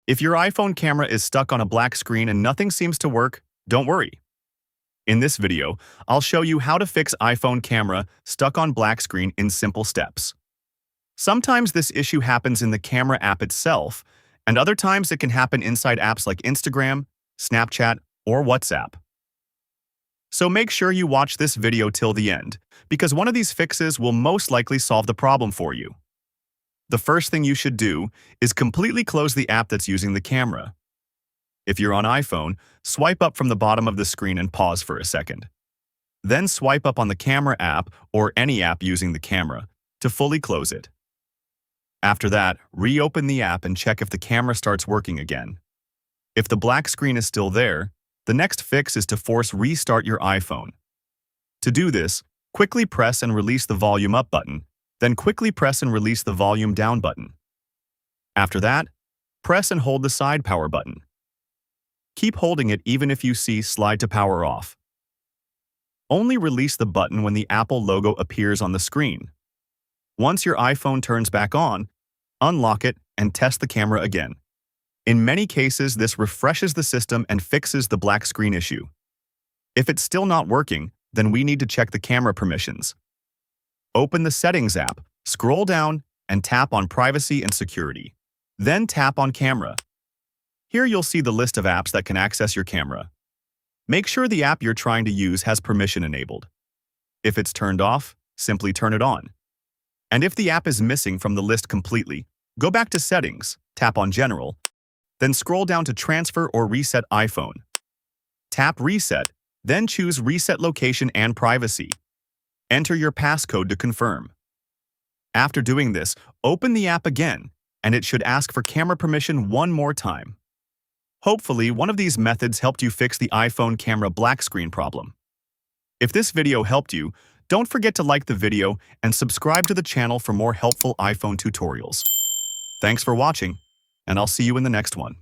If your iPhone camera is stuck on a black screen and nothing seems to work, don't worry. In this video, I'll show you how to fix iPhone camera stuck on black screen in simple steps. Sometimes this issue happens in the camera app itself, and other times it can happen inside apps like Instagram, Snapchat, or WhatsApp. So make sure you watch this video till the end, because one of these fixes will most likely solve the problem for you. The first thing you should do is completely close the app that's using the camera. If you're on iPhone, swipe up from the bottom of the screen and pause for a second. Then swipe up on the camera app or any app using the camera to fully close it. After that, reopen the app and check if the camera starts working again. If the black screen is still there, the next fix is to force restart your iPhone. To do this, quickly press and release the volume up button, then quickly press and release the volume down button. After that, press and hold the side power button. Keep holding it even if you see slide to power off. Only release the button when the Apple logo appears on the screen. Once your iPhone turns back on, unlock it and test the camera again. In many cases, this refreshes the system and fixes the black screen issue. If it's still not working, then we need to check the camera permissions. Open the Settings app, scroll down, and tap on Privacy and Security. Then tap on Camera. Here you'll see the list of apps that can access your camera. Make sure the app you're trying to use has permission enabled. If it's turned off, simply turn it on. And if the app is missing from the list completely, go back to Settings, tap on General, then scroll down to Transfer or Reset iPhone. Tap Reset, then choose Reset Location and Privacy. Enter your passcode to confirm. After doing this, open the app again, and it should ask for camera permission one more time. Hopefully, one of these methods helped you fix the iPhone camera black screen problem. If this video helped you, don't forget to like the video and subscribe to the channel for more helpful iPhone tutorials. Thanks for watching, and I'll see you in the next one.